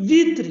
V3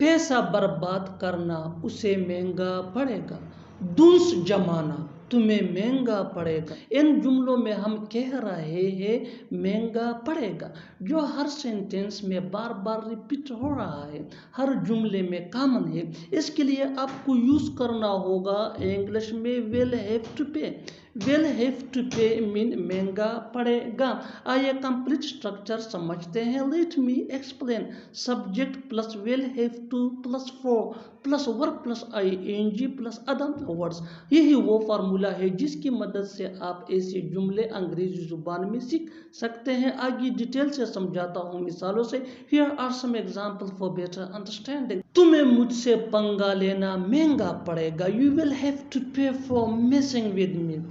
پیسہ برباد کرنا اسے مہنگا پڑے گا. دنس جمانا تمہیں مہنگا پڑے گا. ان جملوں میں ہم کہہ رہے ہیں مہنگا پڑے گا، جو ہر سینٹینس میں بار بار ریپیٹ ہو رہا ہے، ہر جملے میں کامن ہے. اس کے لیے آپ کو یوز کرنا ہوگا انگلش میں will have to pay. will have to pay mean مہنگا پڑے گا. آئیے کمپلیٹ اسٹرکچر سمجھتے ہیں. let me explain. subject plus will have to plus for plus verb plus ing plus other words. یہی وہ فارمولا ہے جس کی مدد سے آپ ایسے جملے انگریزی زبان میں سیکھ سکتے ہیں. آگے ڈیٹیل سے سمجھاتا ہوں مثالوں سے. Here are some examples for better understanding. تمہیں مجھ سے پنگا لینا مہنگا پڑے گا. You will have to pay for messing with me.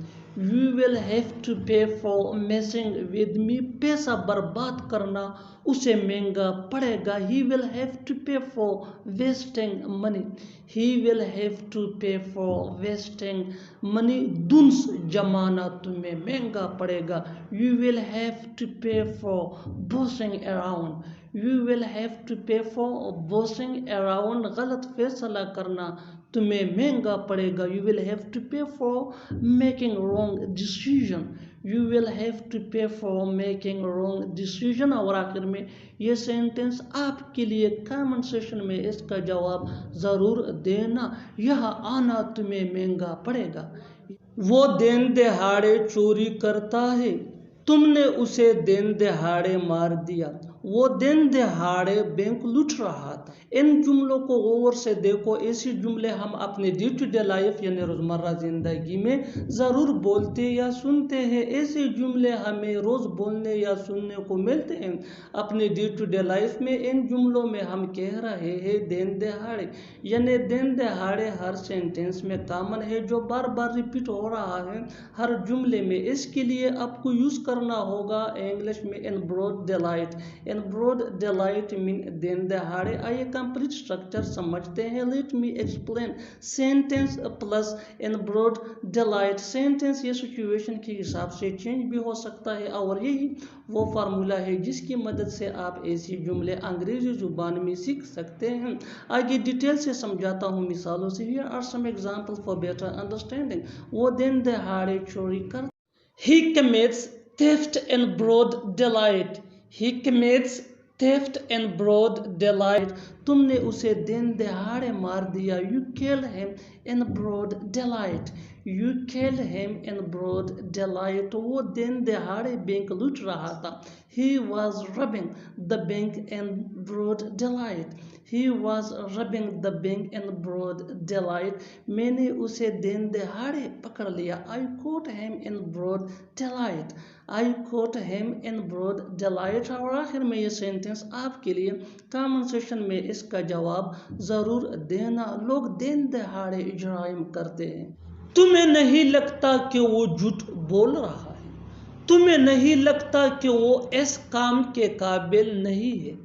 You will have to pay for messing with me. پیسہ برباد کرنا اسے مہنگا پڑے گا. He will have to pay for wasting money. He will have to pay for wasting money. دنس جمانا تمہیں مہنگا پڑے گا. You will have to pay for bossing around. You will have to pay for bossing around. غلط فیصلہ کرنا تمہیں مہنگا پڑے گا. You will have to pay for making wrong decision. You will have to pay for making wrong decision. اور آخر میں یہ سینٹنس آپ کے لیے کامن سیشن میں اس کا جواب ضرور دینا. یہاں آنا تمہیں مہنگا پڑے گا. وہ دن دہاڑے چوری کرتا ہے، تم نے اسے دن دہاڑے مار دیا. وہ دن دہاڑے بینک لوٹ رہا تھا. ان جملوں کو غور سے دیکھو. ایسے جملے ہم اپنے ڈے ٹو ڈے لائف یعنی روزمرہ زندگی میں ضرور بولتے یا سنتے ہیں. ایسے جملے ہمیں روز بولنے یا سننے کو ملتے ہیں اپنے ڈے ٹو ڈے لائف میں. ان جملوں میں ہم کہہ رہے ہیں دن دہاڑے، یعنی دن دہاڑے ہر سینٹینس میں کامن ہے جو بار بار ریپیٹ ہو رہا ہے ہر جملے میں. اس کے لیے آپ کو یوز کرنا ہوگا انگلش میں in broad daylight. in broad daylight mean دن دہاڑے. آئیے کمپلیٹ اسٹرکچر سمجھتے ہیں. let me explain. sentence plus in broad daylight. sentence یہ سچویشن کے حساب سے چینج بھی ہو سکتا ہے اور یہی وہ فارمولا ہے جس کی مدد سے آپ ایسی جملے انگریزی زبان میں سیکھ سکتے ہیں. آگے ڈیٹیل سے سمجھاتا ہوں مثالوں سے. Here are some examples for better understanding. وہ دن دہاڑے چوری کرتا. He commits theft in broad daylight. He commits theft in broad daylight. تم نے اسے دن دہاڑے مار دیا. You killed him in broad daylight. You killed him in broad daylight. وہ دن دہاڑے bank لوٹ رہا تھا. He was robbing the bank in broad daylight. He was robbing the bank in broad daylight. میں نے اسے دن دہاڑے پکڑ لیا. I caught him in broad daylight. I caught him in broad daylight. اور آخر میں یہ سینٹنس آپ کے لیے کامن سیشن میں اس کا جواب ضرور دینا. لوگ دن دہاڑے جرائم کرتے ہیں. تمہیں نہیں لگتا کہ وہ جھوٹ بول رہا ہے؟ تمہیں نہیں لگتا کہ وہ اس کام کے قابل نہیں ہے؟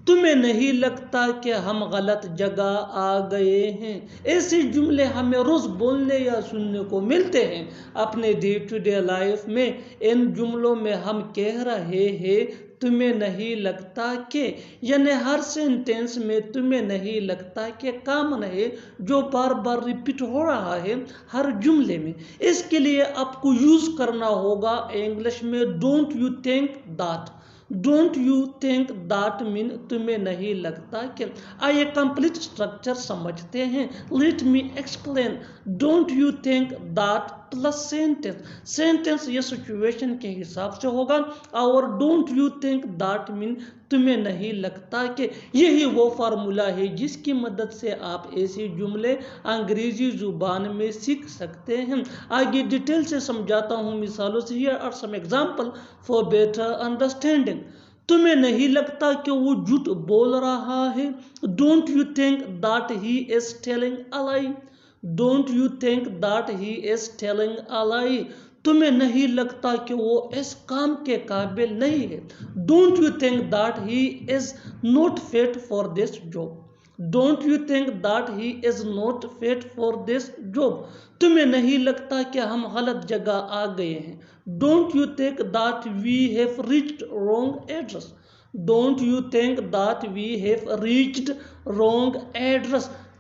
تمہیں نہیں لگتا کہ ہم غلط جگہ آ گئے ہیں؟ ایسے جملے ہمیں روز بولنے یا سننے کو ملتے ہیں اپنے ڈے ٹو ڈے لائف میں. ان جملوں میں ہم کہہ رہے ہیں تمہیں نہیں لگتا کہ، یعنی ہر سینٹینس میں تمہیں نہیں لگتا کہ کامن ہے جو بار بار ریپیٹ ہو رہا ہے ہر جملے میں. اس کے لیے آپ کو یوز کرنا ہوگا انگلش میں don't you think that. Don't you think that mean تمہیں نہیں لگتا کہ. آئیے کمپلیٹ اسٹرکچر سمجھتے ہیں. Let me explain. Don't you think that plus sentence. Sentence یہ سچویشن کے حساب سے ہوگا اور don't you think that mean تمہیں نہیں لگتا کہ. یہی وہ فارمولا ہے جس کی مدد سے آپ ایسے جملے انگریزی زبان میں سیکھ سکتے ہیں. آگے ڈیٹیل سے سمجھاتا ہوں مثالوں سے. Here are some examples for better understanding. تمہیں نہیں لگتا کہ وہ جھوٹ بول رہا ہے؟ Don't you think that he is telling a lie? Don't you think that he is telling a lie? تمہیں نہیں لگتا کہ وہ اس کام کے قابل نہیں ہے؟ Don't you think that he is not fit for this job? Don't you think that he is not fit for this job? تمہیں نہیں لگتا کہ ہم غلط جگہ آ گئے ہیں؟ Don't you think that we have reached wrong address? Don't you think that we have reached wrong address?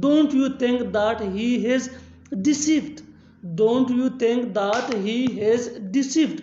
Don't you think that he has deceived? Don't you think that he has deceived?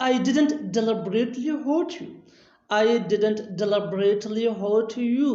I didn't deliberately hurt you. I didn't deliberately hurt you.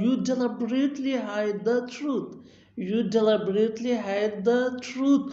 You deliberately hide the truth. You deliberately hide the truth.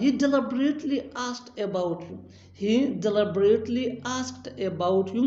He deliberately asked about you. He deliberately asked about you.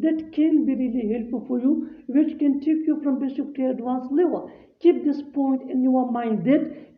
that can be really helpful for you, which can take you from basic to advanced level. Keep this point in your mind that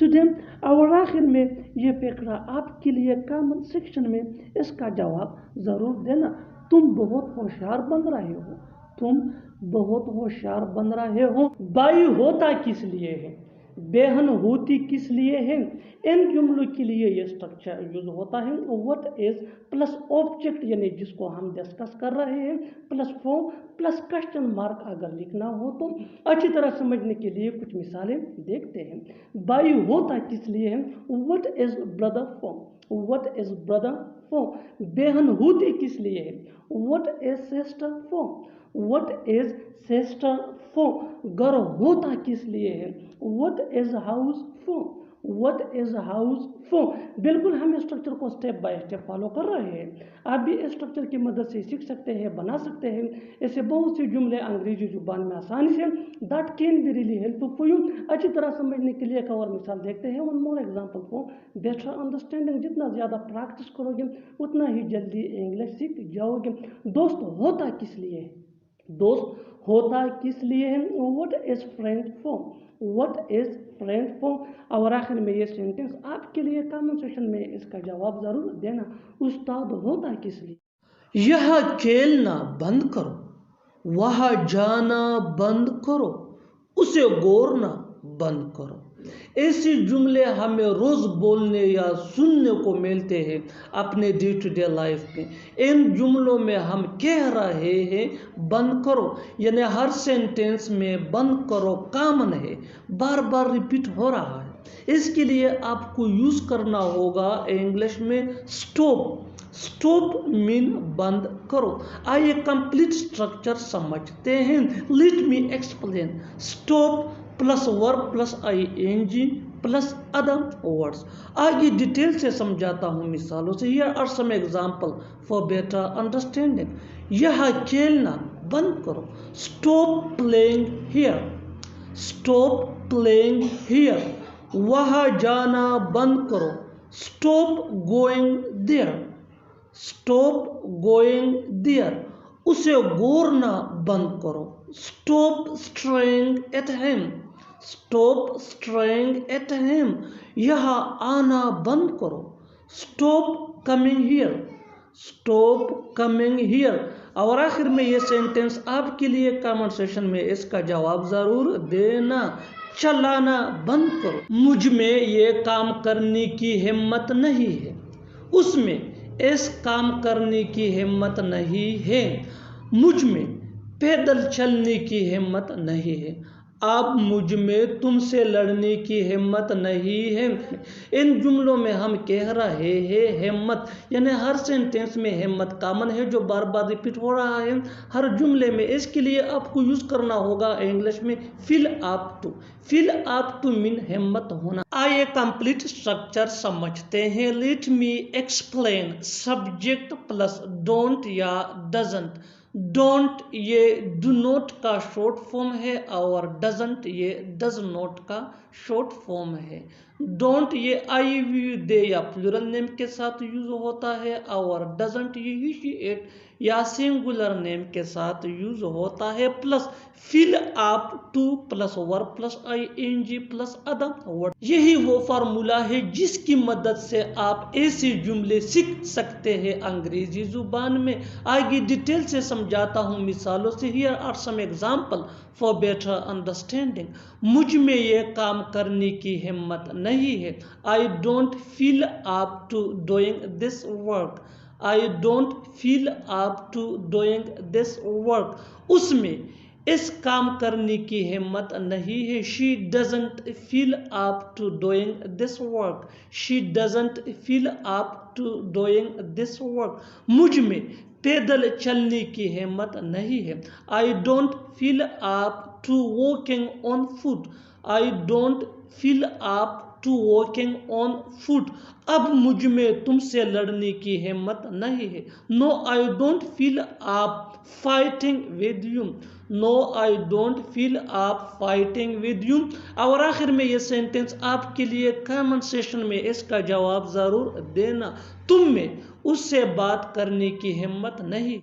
to them. اور آخر میں یہ فقرہ آپ کے لیے comment section میں اس کا جواب ضرور دینا. تم بہت ہوشیار بن رہے ہو. تم بہت ہوشیار بن رہے ہو. بائی ہوتا کس لیے ہے؟ بہن ہوتی کس لیے ہے؟ ان جملوں کے لیے یہ اسٹرکچر یوز ہوتا ہے. وٹ از پلس آبجیکٹ یعنی جس کو ہم ڈسکس کر رہے ہیں plus form plus question mark اگر لکھنا ہو تو. اچھی طرح سمجھنے کے لیے کچھ مثالیں دیکھتے ہیں. بھائی ہوتا کس لیے ہے؟ What is brother form. What is brother form. بہن ہوتی کس لیے ہے؟ What is sister form. What is sister form. گھر ہوتا کس لیے ہے؟ What is house farm. What is house farm. بالکل ہم اسٹرکچر کو اسٹیپ بائی اسٹیپ فالو کر رہے ہیں. آپ بھی اسٹرکچر کی مدد سے سیکھ سکتے ہیں، بنا سکتے ہیں. ایسے بہت سے جملے انگریزی زبان میں آسانی سے that can be really helpful for you. اچھی طرح سمجھنے کے لیے ایک اور مثال دیکھتے ہیں. one more example for better understanding. جتنا زیادہ پریکٹس کرو گے اتنا ہی جلدی انگلش سیکھ جاؤ گے. دوست ہوتا کس لیے ہے؟ دوست ہوتا کس لیے ہے؟ What is friend form. What is friend form. اور آخر میں یہ سینٹینس آپ کے لیے کامنٹ سیکشن میں اس کا جواب ضرور دینا. استاد ہوتا کس لیے؟ یہاں کھیلنا بند کرو. وہاں جانا بند کرو. اسے گورنا بند کرو. ایسی جملے ہمیں روز بولنے یا سننے کو ملتے ہیں اپنے ڈے ٹو ڈے لائف میں. ان جملوں میں ہم کہہ رہے ہیں بند کرو یعنی ہر سینٹینس میں بند کرو کامن ہے، بار بار ریپیٹ ہو رہا ہے. اس کے لیے آپ کو یوز کرنا ہوگا انگلش میں اسٹاپ. اسٹاپ مین بند کرو. آئیے کمپلیٹ اسٹرکچر سمجھتے ہیں. Let me explain. Stop plus verb plus ing plus other words. آگے ڈیٹیل سے سمجھاتا ہوں مثالوں سے. Here are some examples for better understanding. یہاں کھیلنا بند کرو. Stop playing here. Stop playing here. وہاں جانا بند کرو. Stop going there. Stop going there. اسے گورنا بند کرو. Stop staying at home. Stop staying at home. یہاں آنا بند کرو. Stop coming here. Stop coming here. اور آخر میں یہ سینٹینس آپ کے لیے کامنٹ سیکشن میں اس کا جواب ضرور دینا. چلانا بند کرو. مجھ میں یہ کام کرنے کی ہمت نہیں ہے. اس میں اس کام کرنے کی ہمت نہیں ہے. مجھ میں پیدل چلنے کی ہمت نہیں ہے. اب مجھ میں تم سے لڑنے کی ہمت نہیں ہے. ان جملوں میں ہم کہہ رہے ہیں ہمت یعنی ہر سینٹینس میں ہمت کامن ہے جو بار بار ریپیٹ ہو رہا ہے ہر جملے میں. اس کے لیے آپ کو یوز کرنا ہوگا انگلش میں فیل up to. Feel up to مین ہمت ہونا. آئیے کمپلیٹ اسٹرکچر سمجھتے ہیں. Let me explain. Subject plus don't یا ڈزنٹ. ڈونٹ یہ ڈو نوٹ کا شارٹ فارم ہے اور ڈزنٹ یہ ڈز نوٹ کا شارٹ فارم ہے. ڈونٹ یہ آئی وی دے یا پلورل نیم کے ساتھ یوز ہوتا ہے اور ڈزنٹ یہ ہی شی اٹ یا سنگولر نیم کے ساتھ یوز ہوتا ہے. Plus feel up to plus verb plus ing plus other word. یہی وہ فارمولا ہے جس کی مدد سے آپ ایسے جملے سیکھ سکتے ہیں انگریزی زبان میں. آگے ڈیٹیل سے سمجھاتا ہوں مثالوں سے. Here are some examples for better understanding. مجھ میں یہ کام کرنے کی ہمت نہیں ہے. I don't feel up to doing this work. I don't feel up to doing this work. اس میں اس کام کرنے کی ہمت نہیں ہے. She doesn't feel up to doing this work. She doesn't feel up to doing this work. مجھ میں پیدل چلنے کی ہمت نہیں ہے. I don't feel up to walking on foot. I don't feel up to walking on foot. اب مجھ میں تم سے لڑنے کی ہمت نہیں ہے. No, I don't feel up fighting with you. No, I don't feel up fighting with you. اور آخر میں یہ سینٹینس آپ کے لیے کامنٹ سیکشن میں اس کا جواب ضرور دینا. تم میں اس سے بات کرنے کی ہمت نہیں.